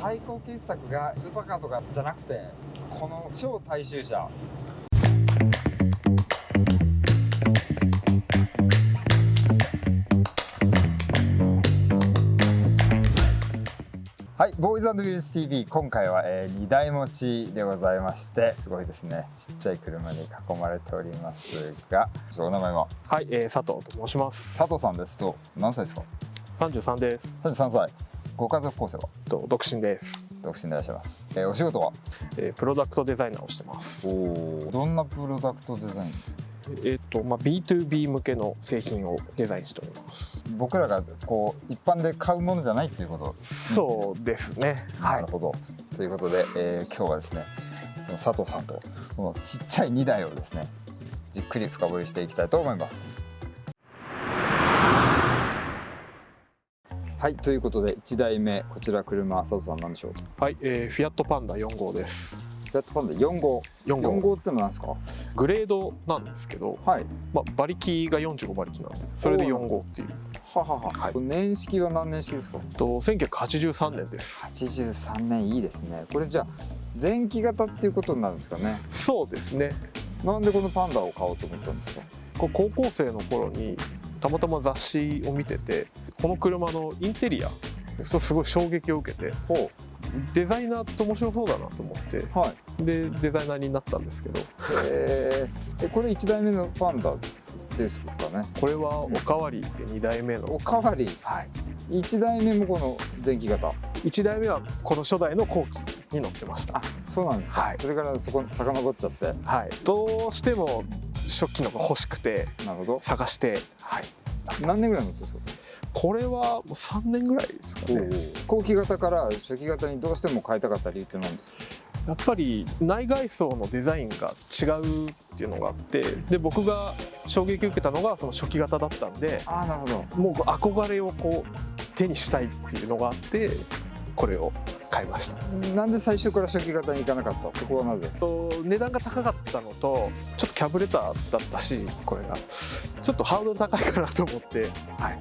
最高傑作がスーパーカーとかじゃなくて、この超大衆車。はい、ボーイズ&ウィルズ TV、今回は、2台持ちでございまして、すごいですね。ちっちゃい車に囲まれておりますが、お名前は？はい、佐藤と申します。佐藤さんですと、何歳ですか33です。33歳。ご家族構成は？独身です。独身でいらっしゃいます。お仕事は？プロダクトデザイナーをしてます。どんなプロダクトデザイン？B2B 向けの製品をデザインしております。僕らがこう一般で買うものじゃないっていうことですね。そうですね。はい。なるほど。ということで、今日はですね、佐藤さんとこのちっちゃい2台をですね、じっくり深掘りしていきたいと思います。はい、ということで1台目、こちら車、佐藤さん何でしょう？はい、フィアットパンダ4号です。フィアットパンダ4号。4号ってのは何ですか？グレードなんですけど、はい、馬力が45馬力なんで、それで4号っていう。ははは。はい、年式は何年式ですか？1983年です。83年、いいですね。これじゃあ前期型っていうことになるんですかね？そうですね。なんでこのパンダを買おうと思ったんですか？高校生の頃にたまたま雑誌を見てて、この車のインテリアすごい衝撃を受けて、デザイナーって面白そうだなと思って、はい、でデザイナーになったんですけど、これ1台目のパンダですかね？これはおかわりで2台目の。おかわり、はい、1台目もこの前期型。1台目はこの初代の後期に乗ってました。あ、そうなんですか。はい、それからそこ遡っちゃって、はい、どうしても初期のが欲しくて、なるほど、探して、はい、何年ぐらい乗ってるんですか？これはもう3年ぐらいですかね。後期型から初期型にどうしても変えたかった理由って何ですか？やっぱり内外装のデザインが違うっていうのがあって、で僕が衝撃を受けたのがその初期型だったんで、あ、なるほど、もう憧れをこう手にしたいっていうのがあって、これを買いました。なんで最初から初期型に行かなかった？そこはなぜ？値段が高かったのと、ちょっとキャブレターだったし、これがちょっとハードル高いかなと思って、はい。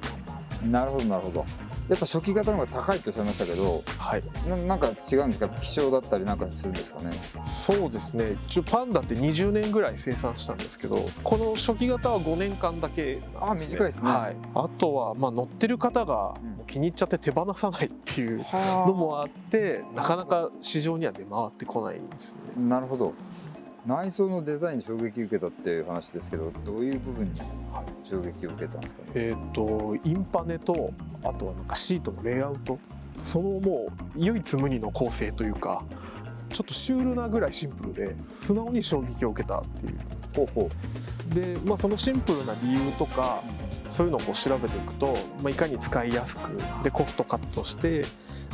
なるほどなるほど。やっぱ初期型の方が高いとおっしゃいましたけど、はい、なんか違うんですか？希少だったりなんかするんですかね？そうですね。パンダって20年ぐらい生産したんですけど、この初期型は5年間だけなんですね。短いですね。はい、あとは乗ってる方が気に入っちゃって手放さないっていうのもあって、なかなか市場には出回ってこないんですね。なるほど。内装のデザインに衝撃を受けたっていう話ですけど、どういう部分に衝撃を受けたんですかね？インパネと、あとはなんかシートのレイアウト、そのもう唯一無二の構成というか、ちょっとシュールなぐらいシンプルで素直に衝撃を受けたっていう。で、そのシンプルな理由とか、そういうのをこう調べていくと、いかに使いやすくでコストカットして、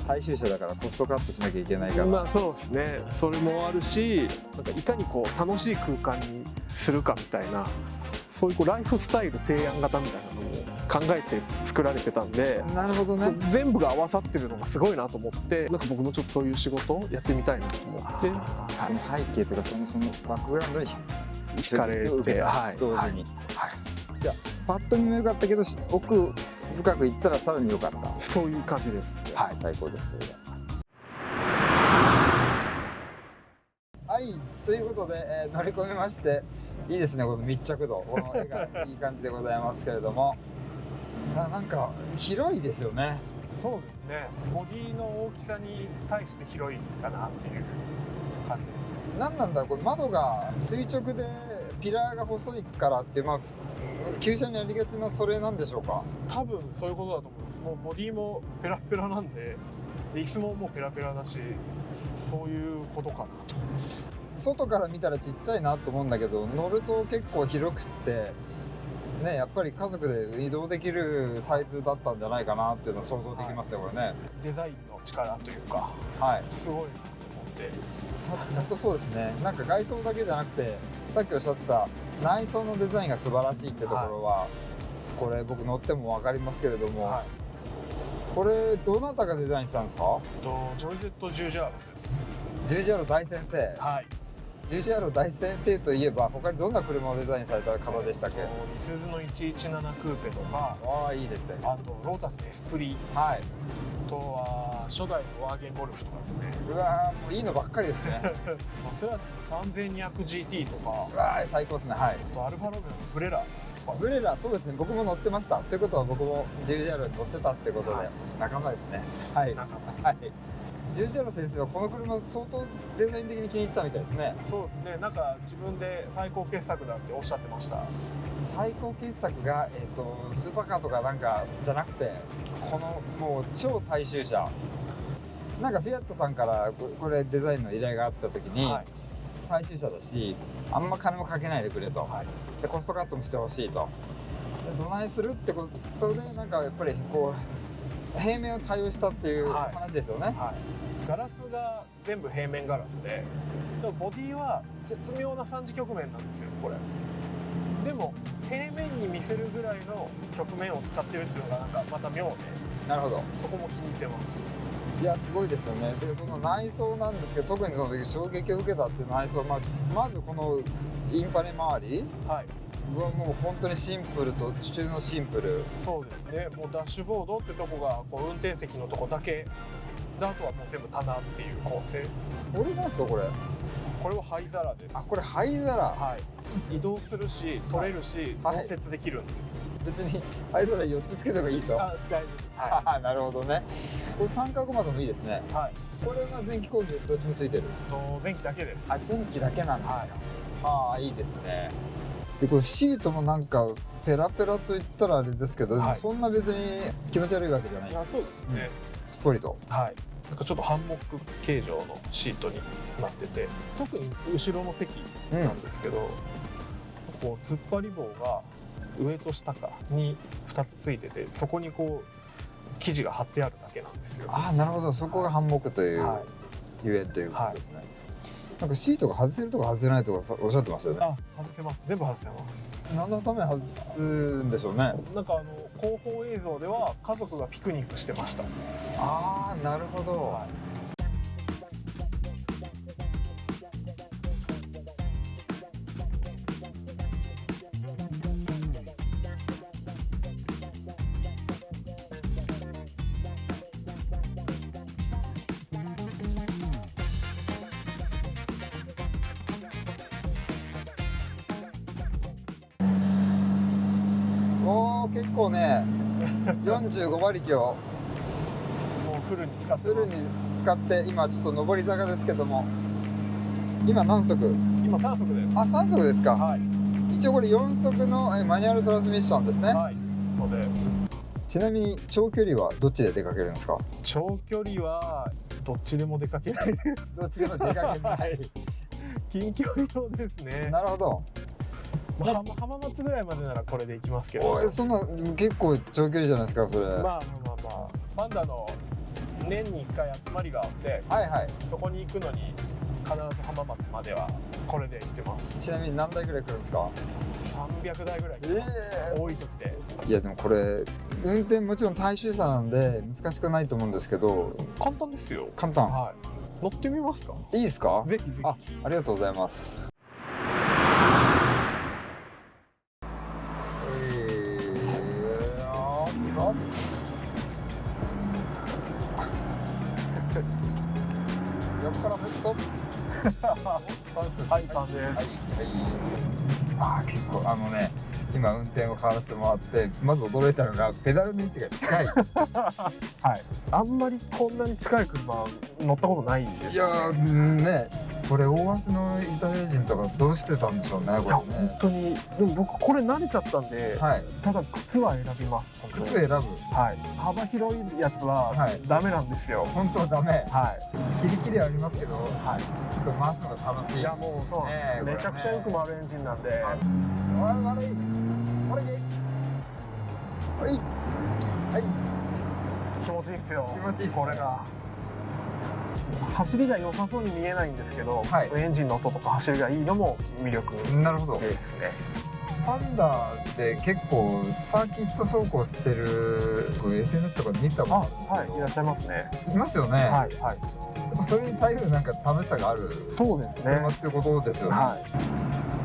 大衆車だからコストカットしなきゃいけないから、そうですね。それもあるし、なんかいかにこう楽しい空間にするかみたいな、そういうライフスタイル提案型みたいなのを考えて作られてたんで、なるほどね。全部が合わさってるのがすごいなと思って、なんか僕もちょっとそういう仕事をやってみたいなと思って、その背景とかそのバックグラウンドに惹かれて、同時に。じゃあパッと見も良かったけど、奥深くいったらさらに良かった。そういう感じです。はい、最高です。はい、ということで、乗り込みまして、いいですね、この密着度、この絵がいい感じでございますけれども、なんか広いですよね。そうですね。ボディの大きさに対して広いかなっていう感じですね。何なんだろう、これ窓が垂直でピラーが細いからって、旧車にありがちなそれなんでしょうか？多分そういうことだと思います。もうボディもペラペラなんで、椅子ももうペラペラだし、そういうことかなと。外から見たらちっちゃいなと思うんだけど、乗ると結構広くってね、やっぱり家族で移動できるサイズだったんじゃないかなっていうのは想像できますね、これね。デザインの力というか、はい、すごいなと思って。本当そうですね。なんか外装だけじゃなくて、さっきおっしゃってた内装のデザインが素晴らしいってところは、これ僕乗っても分かりますけれども、これどなたがデザインしたんですか？ジョルジェット・ジュージャーロです。ジュージャーロ大先生。はい。ジュージャーロ大先生といえば、他にどんな車をデザインされた方でしたっけ？いすゞの117クーペとか、ああ、いいですね。あとロータスエスプリ、はい、あとは初代のワーゲンゴルフとかですね。うわー、もういいのばっかりですね。それは 3200GT とか、うわー、最高ですね。はい。あとアルファロメオのブレラとか。ブレラ、そうですね、僕も乗ってました。ということは僕も10JRに乗ってたってことで、はい仲間ですね。はい。仲間です。はい。10JR先生はこの車相当デザイン的に気に入ってたみたいですね。そうですね。なんか自分で最高傑作だっておっしゃってました。最高傑作が、スーパーカーとかなんかじゃなくて、このもう超大衆車。なんかフィアットさんからこれデザインの依頼があった時に、はい、大衆車だし、あんま金もかけないでくれと、はい、でコストカットもしてほしいと、でどないするってことで、なんかやっぱりこう平面を対応したっていう話ですよね。はい、ガラスが全部平面ガラスで、でもボディは絶妙な3次曲面なんですよこれ。でも平面に見せるぐらいの曲面を使ってるっていうのがなんかまた妙で、なるほど。そこも気に入ってます。いや、すごいですよね。でこの内装なんですけど、特にその時衝撃を受けたっていう内装、まずこのインパネ周りはい、はもう本当にシンプルと中のシンプル。そうですね。もうダッシュボードってとこがこう運転席のとこだけで、あとはもう全部棚っていう構成。これなんですかこれ？これは灰皿です。あ、これ灰皿。はい、移動するし取れるし、はい増設できるんです。別に灰皿4つつけてもいいと。あ、大丈夫です。はなるほどね。これ三角窓もいいですね。い、はい、これは前期工業どっちもついてる。前期だけです。あ、前期だけなんですよ。はい、いいですね。でこれシートもなんかペラペラと言ったらあれですけど、でもそんな別に気持ち悪いわけじゃない。いや、そうですね。すっぽりと。はい。なんかちょっとハンモック形状のシートになってて、特に後ろの席なんですけど、こう突っ張り棒が上と下かに2つついてて、そこにこう生地が貼ってあるだけなんですよ。ああ、なるほど。そこがハンモックというはゆえんということですね。なんかシートが外せるとか外せないとかおっしゃってましたよね。あ、外せます。全部外せます。何のために外すんでしょうね。なんか後方映像では家族がピクニックしてました。ああ、なるほど。はい、結構ね45馬力をもうフルに使ってフルに使って今ちょっと上り坂ですけども、今何速？今3速です。あ、3速ですか。はい、一応これ4速のマニュアルトランスミッションですね。はい、そうです。ちなみに長距離はどっちで出かけるんですか？長距離はどっちでも出かけないです。どっちでも出かけない、はい、近距離用ですね。なるほど。浜松ぐらいまでならこれで行きますけど。おい、そんな結構長距離じゃないですかそれ。パンダの年に1回集まりがあって、はいはい、そこに行くのに必ず浜松まではこれで行ってます。ちなみに何台ぐらい来るんですか？300台ぐらい来ます、多い時で。いやでもこれ運転もちろん大衆車なんで難しくないと思うんですけど。簡単ですよ。簡単。はい、乗ってみますか？いいですか？ぜひぜひ。ありがとうございます。横からセット。はい、3です。はいはい。結構今運転を変わらせてもらってまず驚いたのがペダルの位置が近い。はい。あんまりこんなに近い車乗ったことないんです。いやーね、これ大橋のイタリア人とかどうしてたんでしょうねこれね。いや本当に。でも僕これ慣れちゃったんで、はい、ただ靴は選びます。靴選ぶ。はい。幅広いやつはダメなんですよ。本当はダメ。はい。キリキリはありますけど、はい。これ回すのが楽しい。いやもうそうなんです。めちゃくちゃよく回るエンジンなんで。悪い。はい。気持ちいいですよ。気持ちいいですね。これが。走りが良さそうに見えないんですけど、はい、エンジンの音とか走りがいいのも魅力ですね。なるほど。パンダで結構サーキット走行してる SNS とかで見たもん。はい、いらっしゃいますね。いますよね。はいはい。それに対するなんか楽しさがある。そうですね。車ってことですよね。はい。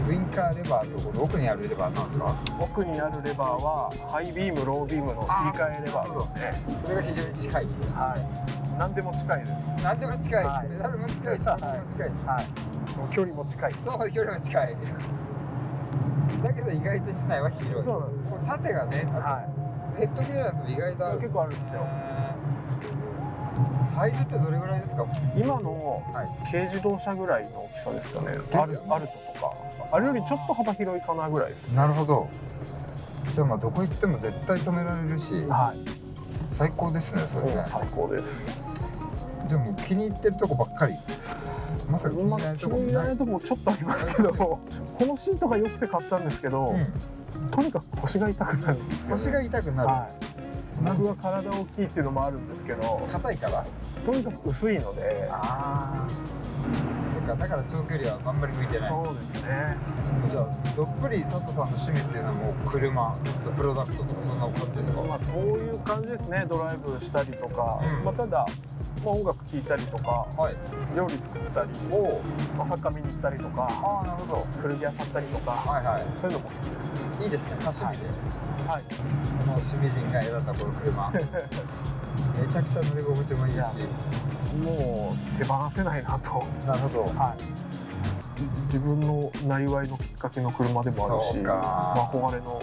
ウインカーレバーとこの奥にあるレバーなんですか？奥にあるレバーはハイビームロービームの切り替えレバーですね。それが非常に近い。はい。何でも近いです。何でも近い、はいペダルも近いし、はいこれも近い、はい。もう距離も近い。そう距離も近いだけど意外と室内は広い。そうなんです。これ縦がね、はヘッドクリアランスも意外とあい。るんですよ。結構あるんですよ。サイズってどれぐらいですか？今のはい軽自動車ぐらいの大きさですかね。すよねアルトとか。あれよりちょっと幅広いかなぐらいです。なるほど。じゃあまあどこ行っても絶対止められるし、はい。最高ですねそれね。最高です。でも気に入ってるとこばっかり。まさか気に入らないとこもな。気に入らないいとこもちょっとありますけど、このシートが良くて買ったんですけど、とにかく腰が痛くなるんですよね。腰が痛くなる。はい。僕は体大きいっていうのもあるんですけど、硬いから。とにかく薄いので。ああ。そっか、だから長距離はあんまり向いてない。そうですね。じゃあどっぷり佐藤さんの趣味っていうのはもう車、プロダクトとかそんな感じですか？まあそういう感じですね。ドライブしたりとか、まあただ、まあ、音楽聴いたりとか、はい。料理作ったり、まあ、サッカー見に行ったりとか、ああ、なるほど。古着屋買ったりとか、はいはい。そういうのも好きです。いいですね、多趣味で。はい。その趣味人が選んだこの車。めちゃくちゃ乗り心地もいいし。もう手放せないなと。なるほど。はい。自分のなりわいのきっかけの車でもあるし、そうか。憧れの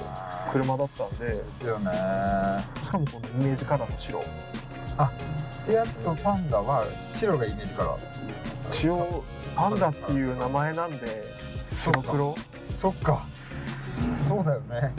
車だったんで。ですよね。しかもこのイメージカラーの白。あ、フィアットパンダは白がイメージカラー。一応パンダっていう名前なんで白黒。そっか。そうだよね。